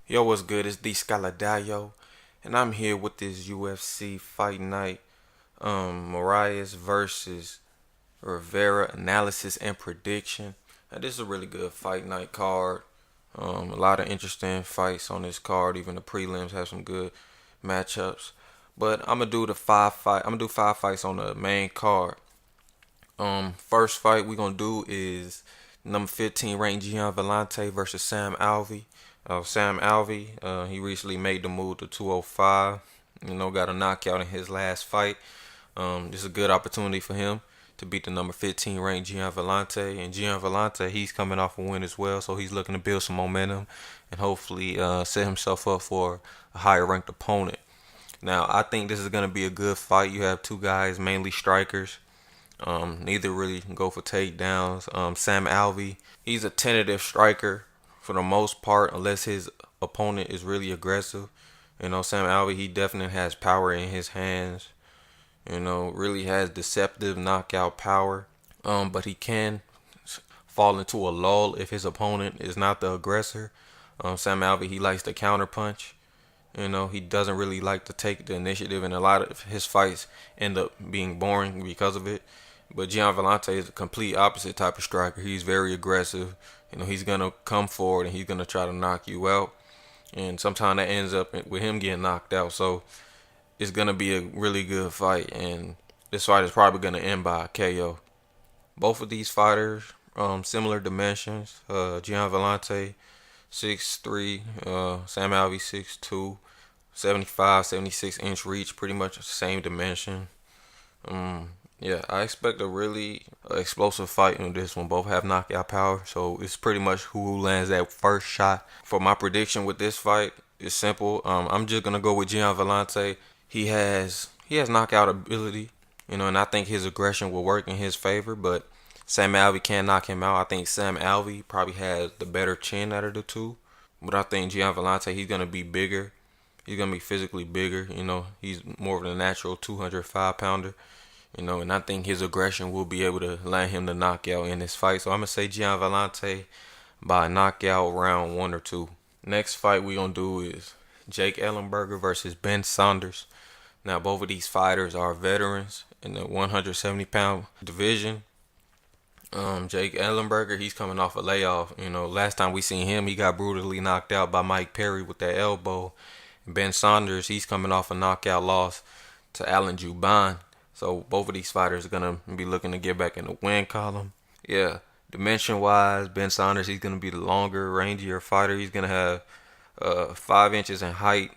Yo, what's good? It's D Scaladayo, and I'm here with this UFC fight night. Moraes versus Rivera analysis and prediction. Now, this is a really good fight night card. A lot of interesting fights on this card. Even the prelims have some good matchups. But I'm gonna do the five fight. I'm gonna do five fights on the main card. First fight we're gonna do is number 15 ranked Gian Vellante versus Sam Alvey. Sam Alvey, he recently made the move to 205. Got a knockout in his last fight. This is a good opportunity for him to beat the number 15 ranked Gian Vellante. And Gian Vellante, he's coming off a win as well, so he's looking to build some momentum and hopefully set himself up for a higher ranked opponent. Now, I think this is going to be a good fight. You have two guys, mainly strikers. Neither really can go for takedowns. Sam Alvey, he's a tentative striker for the most part, unless his opponent is really aggressive. Sam Alvey, he definitely has power in his hands. Really has deceptive knockout power. But he can fall into a lull if his opponent is not the aggressor. Sam Alvey, he likes to counterpunch. He doesn't really like to take the initiative, and a lot of his fights end up being boring because of it. But Gian Vellante is a complete opposite type of striker. He's very aggressive. He's gonna come forward and he's gonna try to knock you out. And sometimes that ends up with him getting knocked out. So it's gonna be a really good fight, and this fight is probably gonna end by KO. Both of these fighters, similar dimensions. Gian Vellante, 6'3", Sam Alvey 6'2", 75, 76-inch reach, pretty much the same dimension. Yeah, I expect a really explosive fight in this one. Both have knockout power, so it's pretty much who lands that first shot. For my prediction with this fight, it's simple. I'm just gonna go with Gian Vellante. He has knockout ability, and I think his aggression will work in his favor. But Sam Alvey can knock him out. I think Sam Alvey probably has the better chin out of the two, but I think Gian Vellante, he's gonna be bigger. He's gonna be physically bigger. He's more of a natural 205 pounder. And I think his aggression will be able to land him the knockout in this fight. So I'm gonna say Gian Vellante by knockout round 1 or 2. Next fight we gonna do is Jake Ellenberger versus Ben Saunders. Now both of these fighters are veterans in the 170-pound division. Jake Ellenberger, he's coming off a layoff. Last time we seen him, he got brutally knocked out by Mike Perry with that elbow. And Ben Saunders, he's coming off a knockout loss to Alan Juban. So both of these fighters are gonna be looking to get back in the win column. Yeah, dimension-wise, Ben Saunders, he's gonna be the longer, rangier fighter. He's gonna have 5 inches in height,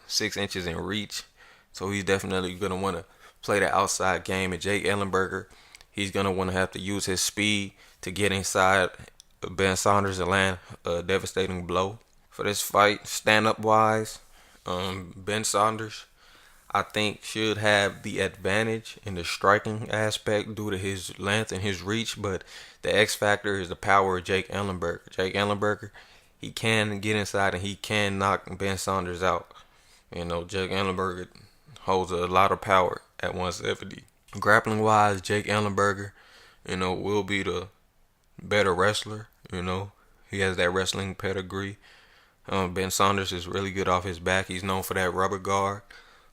6 inches in reach. So he's definitely gonna want to play the outside game. And Jake Ellenberger, he's gonna want to have to use his speed to get inside Ben Saunders and land a devastating blow. For this fight, stand-up wise, Ben Saunders, I think, should have the advantage in the striking aspect due to his length and his reach, but the X factor is the power of Jake Ellenberger. Jake Ellenberger, he can get inside and he can knock Ben Saunders out. Jake Ellenberger holds a lot of power at 170. Grappling wise, Jake Ellenberger, will be the better wrestler. He has that wrestling pedigree. Ben Saunders is really good off his back. He's known for that rubber guard.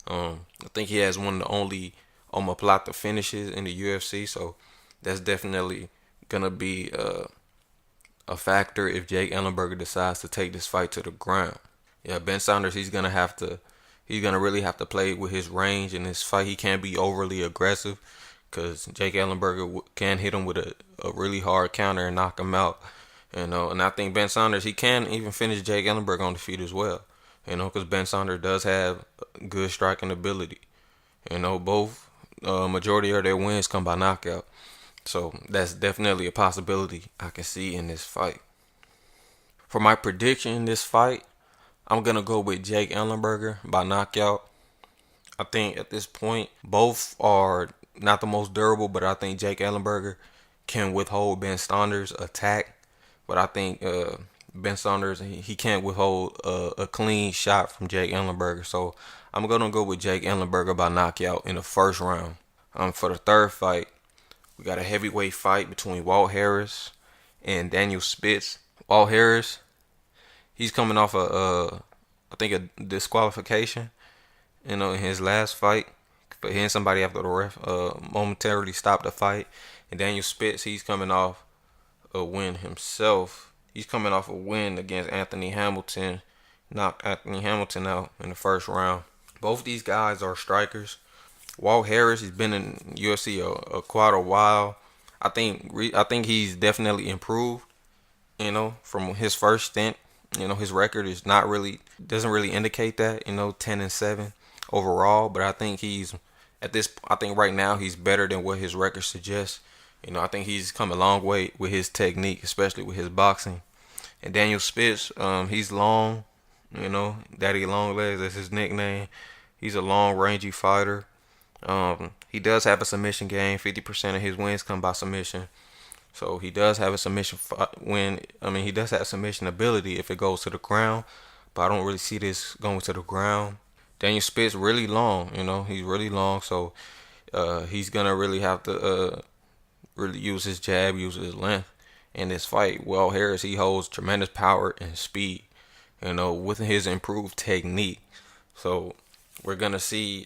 I think he has one of the only omoplata finishes in the UFC, so that's definitely gonna be a factor if Jake Ellenberger decides to take this fight to the ground. Yeah, Ben Saunders, he's gonna really have to play with his range in this fight. He can't be overly aggressive because Jake Ellenberger can hit him with a really hard counter and knock him out. And I think Ben Saunders, he can even finish Jake Ellenberger on the feet as well. Because Ben Saunders does have good striking ability. Both majority of their wins come by knockout. So that's definitely a possibility I can see in this fight. For my prediction in this fight, I'm going to go with Jake Ellenberger by knockout. I think at this point, both are not the most durable, but I think Jake Ellenberger can withhold Ben Saunders' attack. But I think Ben Saunders, he can't withhold a clean shot from Jake Ellenberger. So I'm going to go with Jake Ellenberger by knockout in the first round. For the third fight, we got a heavyweight fight between Walt Harris and Daniel Spitz. Walt Harris, He's coming off I think a disqualification, in his last fight for hitting somebody after the ref momentarily stopped the fight. And Daniel Spitz, he's coming off a win himself. He's coming off a win against Anthony Hamilton, knocked Anthony Hamilton out in the first round. Both these guys are strikers. Walt Harris, he's been in UFC quite a while. I think he's definitely improved. From his first stint. His record is not really doesn't really indicate that. 10-7 overall. But I think he's at this. I think right now he's better than what his record suggests. I think he's come a long way with his technique, especially with his boxing. And Daniel Spitz, he's long. Daddy Long Legs, that's his nickname. He's a long, rangy fighter. He does have a submission game. 50% of his wins come by submission. So he does have a submission win. I mean, he does have submission ability if it goes to the ground, but I don't really see this going to the ground. Daniel Spitz really long. He's really long. So he's gonna really have to really use his jab, use his length in this fight. Well, Harris, he holds tremendous power and speed. With his improved technique. So we're gonna see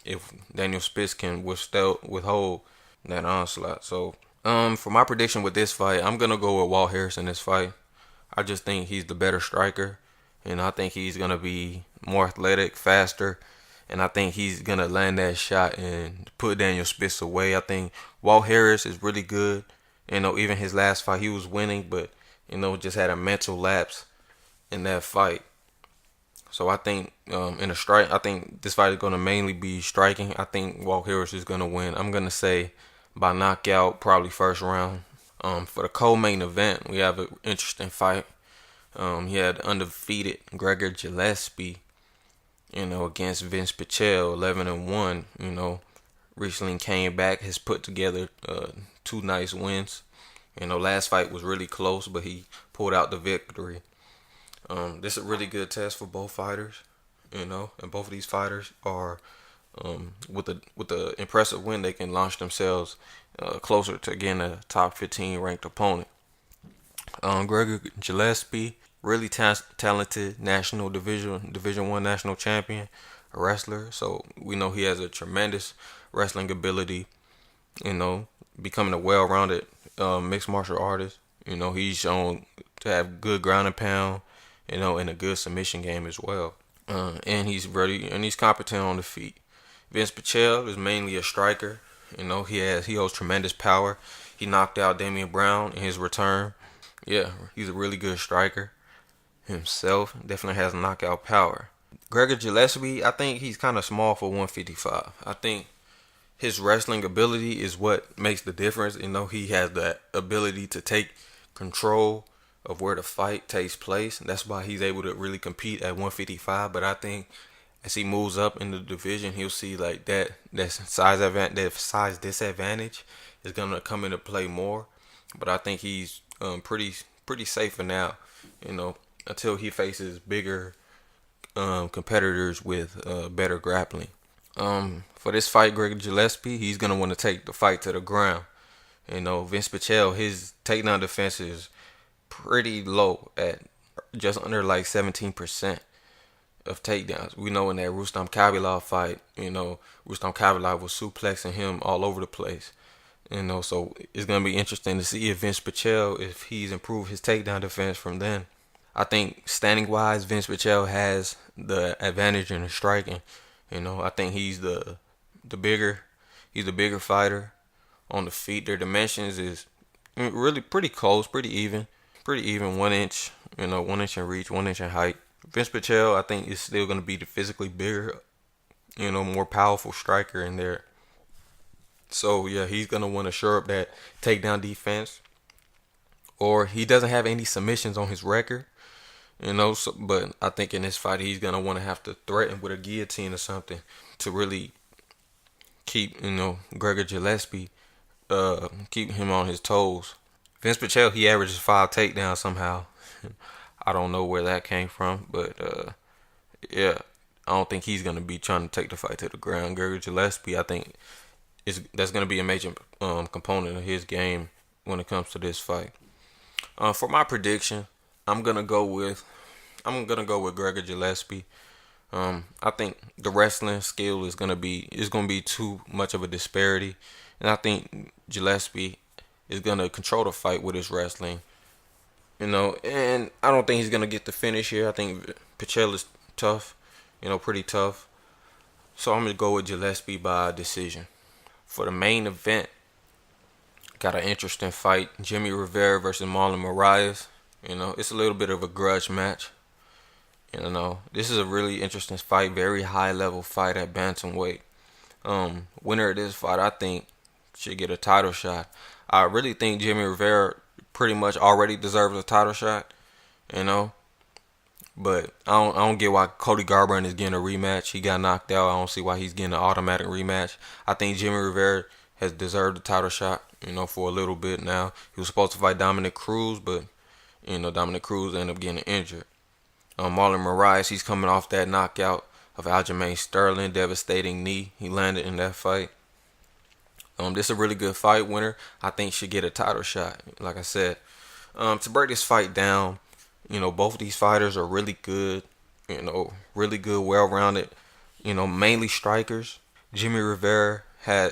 if Daniel Spitz can withhold that onslaught. So for my prediction with this fight, I'm gonna go with Walt Harris in this fight. I just think he's the better striker, and I think he's gonna be more athletic, faster, and I think he's gonna land that shot and put Daniel Spitz away. I think Walt Harris is really good. Even his last fight, he was winning, but just had a mental lapse in that fight. So I think I think this fight is going to mainly be striking. I think Walt Harris is going to win. I'm going to say by knockout, probably first round. For the co-main event, we have an interesting fight. He had undefeated Gregor Gillespie, against Vince Pichel, 11-1. Recently came back, has put together two nice wins. Last fight was really close, but he pulled out the victory. This is a really good test for both fighters, and both of these fighters are with the impressive win, they can launch themselves closer to getting a top 15 ranked opponent. Gregor Gillespie, really talented national Division One national champion, a wrestler. So we know he has a tremendous wrestling ability. Becoming a well-rounded mixed martial artist. He's shown to have good ground and pound. And a good submission game as well. And he's ready and he's competent on the feet. Vince Pichel is mainly a striker. He holds tremendous power. He knocked out Damian Brown in his return. Yeah, he's a really good striker himself. Definitely has knockout power. Gregor Gillespie, I think he's kind of small for 155. I think his wrestling ability is what makes the difference. He has the ability to take control of where the fight takes place. That's why he's able to really compete at 155. But I think as he moves up in the division, he'll see like that size disadvantage is gonna come into play more. But I think he's pretty safe for now. Until he faces bigger competitors with better grappling. For this fight, Gregor Gillespie, he's gonna want to take the fight to the ground. Vince Pichel, his takedown defense is pretty low at just under like 17% of takedowns. We know in that Rustam Khabilov fight, Rustam Khabilov was suplexing him all over the place. So it's gonna be interesting to see if Vince Pichel, if he's improved his takedown defense from then. I think standing wise, Vince Pichel has the advantage in the striking. I think he's the bigger fighter on the feet. Their dimensions is really pretty close, pretty even. 1 inch, 1 inch in reach, 1 inch in height. Vince Pichel, I think, is still going to be the physically bigger, more powerful striker in there. So, yeah, he's going to want to shore up that takedown defense. Or he doesn't have any submissions on his record, but I think in this fight, he's going to want to have to threaten with a guillotine or something to really keep, Gregor Gillespie, keep him on his toes. Vince Pichel, he averages 5 takedowns somehow. I don't know where that came from, but yeah, I don't think he's gonna be trying to take the fight to the ground. Gregor Gillespie, I think that's gonna be a major component of his game when it comes to this fight. For my prediction, I'm gonna go with I'm gonna go with Gregor Gillespie. I think the wrestling skill is gonna be too much of a disparity, and I think Gillespie is gonna control the fight with his wrestling. And I don't think he's gonna get the finish here. I think Pachella's tough, pretty tough. So I'm gonna go with Gillespie by decision. For the main event, got an interesting fight: Jimmy Rivera versus Marlon Moraes. It's a little bit of a grudge match. This is a really interesting fight, very high level fight at bantamweight. Winner of this fight, I think, should get a title shot. I really think Jimmy Rivera pretty much already deserves a title shot, you know. But I don't get why Cody Garbrandt is getting a rematch. He got knocked out. I don't see why he's getting an automatic rematch. I think Jimmy Rivera has deserved a title shot, for a little bit now. He was supposed to fight Dominic Cruz, but Dominic Cruz ended up getting injured. Marlon Moraes, he's coming off that knockout of Aljamain Sterling, devastating knee he landed in that fight. This is a really good fight. Winner, I think, should get a title shot. Like I said, to break this fight down, both of these fighters are really good. Really good, well-rounded. Mainly strikers. Jimmy Rivera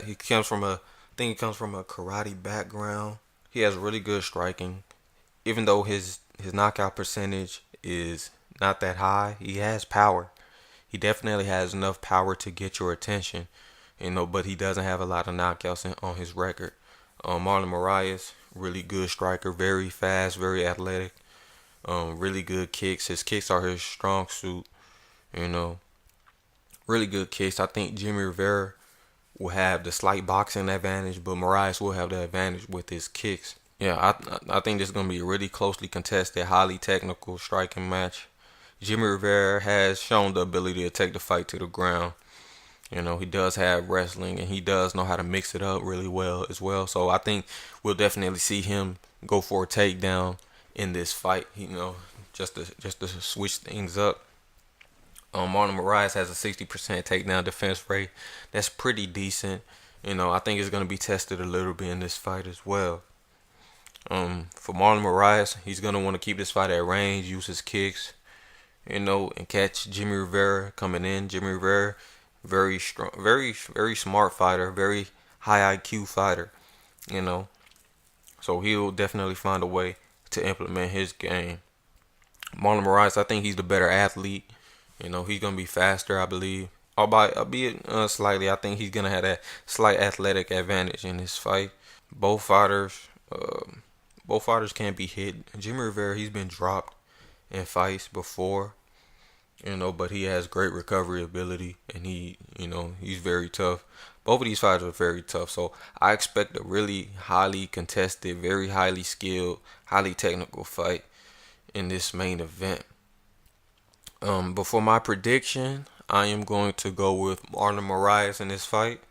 he comes from I think he comes from a karate background. He has really good striking, even though his knockout percentage is not that high. He has power. He definitely has enough power to get your attention, but he doesn't have a lot of knockouts on his record. Marlon Moraes, really good striker, very fast, very athletic, really good kicks. His kicks are his strong suit, you know, really good kicks. I think Jimmy Rivera will have the slight boxing advantage, but Moraes will have the advantage with his kicks. Yeah, I think this is going to be a really closely contested, highly technical striking match. Jimmy Rivera has shown the ability to take the fight to the ground. He does have wrestling, and he does know how to mix it up really well as well. So I think we'll definitely see him go for a takedown in this fight. Just to switch things up. Marlon Moraes has a 60% takedown defense rate. That's pretty decent. I think it's going to be tested a little bit in this fight as well. For Marlon Moraes, he's going to want to keep this fight at range, use his kicks, and catch Jimmy Rivera coming in. Jimmy Rivera, very strong, very smart fighter, very high IQ fighter, So he'll definitely find a way to implement his game. Marlon Moraes, I think he's the better athlete. He's gonna be faster, I believe. Albeit slightly, I think he's gonna have that slight athletic advantage in this fight. Both fighters, both fighters can be hit. Jimmy Rivera, he's been dropped in fights before, but he has great recovery ability, and he's very tough. Both of these fighters are very tough, so I expect a really highly contested, very highly skilled, highly technical fight in this main event. But for my prediction, I am going to go with Marlon Moraes in this fight.